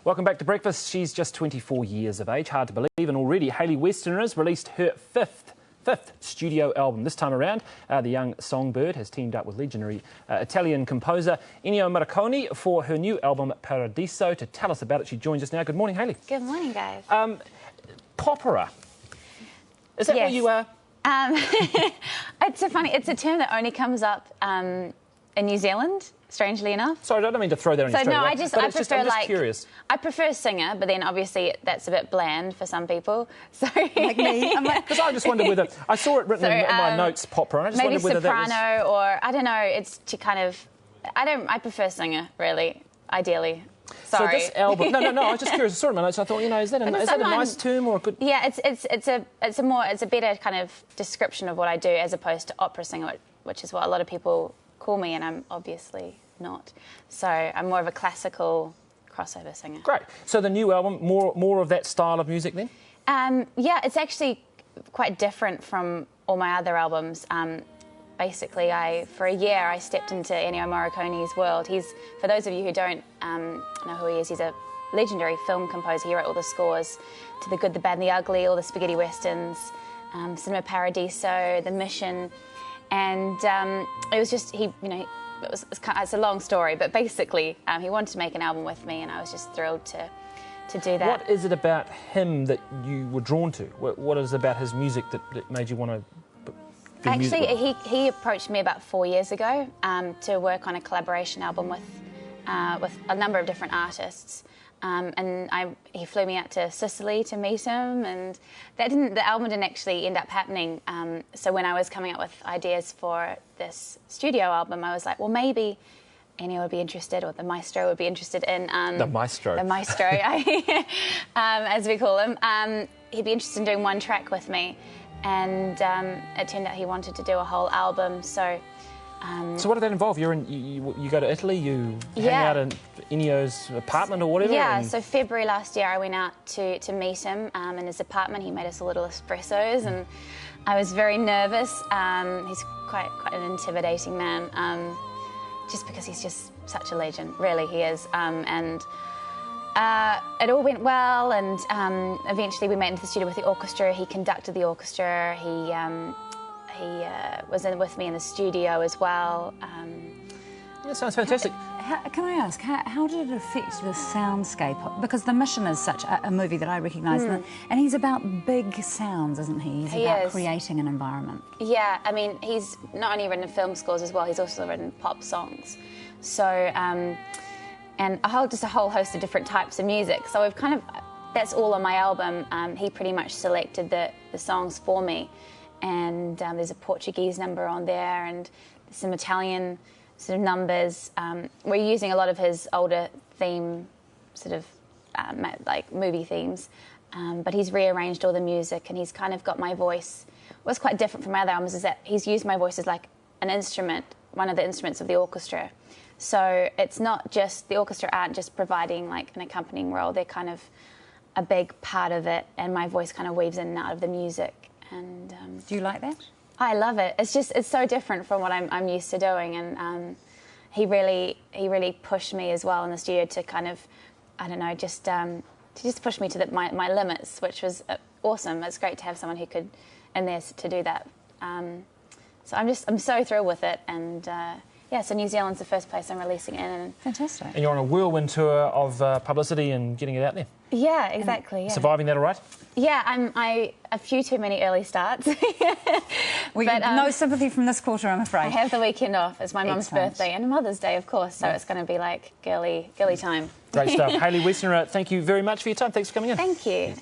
Welcome back to Breakfast. She's just 24 years of age, hard to believe, and already Hayley Westenra has released her fifth studio album. This time around, the young songbird has teamed up with legendary Italian composer Ennio Morricone for her new album Paradiso. To tell us about it, she joins us now. Good morning, Hayley. Good morning, guys. Popera. Is that what you are? It's a term that only comes up in New Zealand, strangely enough. Sorry, I don't mean to throw that on you straight away. I'm just curious. I prefer singer, but then obviously that's a bit bland for some people. So like me, because I just wondered whether I saw it written in my notes, popera. I just maybe wondered whether soprano that was... or I don't know. It's to kind of I prefer singer really, ideally. Sorry. So this album, no, I was just curious. I saw it in my notes. I thought, is that a nice term or a good? Yeah, it's a better kind of description of what I do as opposed to opera singer, which is what a lot of people call me, and I'm obviously not. So I'm more of a classical crossover singer. Great. So the new album, more of that style of music then? Yeah, it's actually quite different from all my other albums. Basically, for a year, I stepped into Ennio Morricone's world. For those of you who don't know who he is, he's a legendary film composer. He wrote all the scores to The Good, the Bad and the Ugly, all the spaghetti westerns, Cinema Paradiso, The Mission, and it was just, it's a long story, but basically he wanted to make an album with me, and I was just thrilled to do that. What is it about him that you were drawn to? What is it about his music that made you want to... Actually, he approached me about 4 years ago to work on a collaboration album with a number of different artists, and he flew me out to Sicily to meet him, and the album didn't actually end up happening. So when I was coming up with ideas for this studio album, I was like, well, maybe Ennio would be interested, or the maestro would be interested in... the maestro. The maestro, as we call him. He'd be interested in doing one track with me. And it turned out he wanted to do a whole album, so... So what did that involve? You go to Italy, you hang out in Ennio's apartment or whatever? Yeah, so February last year I went out to meet him in his apartment. He made us a little espressos, and I was very nervous. He's quite an intimidating man, just because he's just such a legend, really, he is. It all went well, and eventually we met into the studio with the orchestra. He conducted the orchestra. He was with me in the studio as well. That sounds fantastic. Can I ask, how did it affect the soundscape? Because The Mission is such a movie that I recognise, and he's about big sounds, isn't he? He's about creating an environment. Yeah, I mean, he's not only written film scores as well, he's also written pop songs. So... and just a whole host of different types of music. So that's all on my album. He pretty much selected the songs for me. And there's a Portuguese number on there and some Italian sort of numbers. We're using a lot of his older theme, sort of like movie themes. But he's rearranged all the music, and he's kind of got my voice. What's quite different from my other albums is that he's used my voice as like an instrument, one of the instruments of the orchestra. So it's not just, the orchestra aren't just providing like an accompanying role, they're kind of a big part of it, and my voice kind of weaves in and out of the music. And do you like that? I love it. It's so different from what I'm used to doing, and he really pushed me as well in the studio to kind of, I don't know, just push me to my limits, which was awesome. It's great to have someone who could in there to do that. So I'm so thrilled with it, and yeah, so New Zealand's the first place I'm releasing it in. Fantastic. And you're on a whirlwhile tour of publicity and getting it out there. Yeah, exactly. Yeah. Surviving that all right? Yeah, a few too many early starts. No sympathy from this quarter, I'm afraid. I have the weekend off. It's my mum's birthday and Mother's Day, of course, so it's going to be like girly time. Great stuff. Hayley Westenra, thank you very much for your time. Thanks for coming in. Thank you.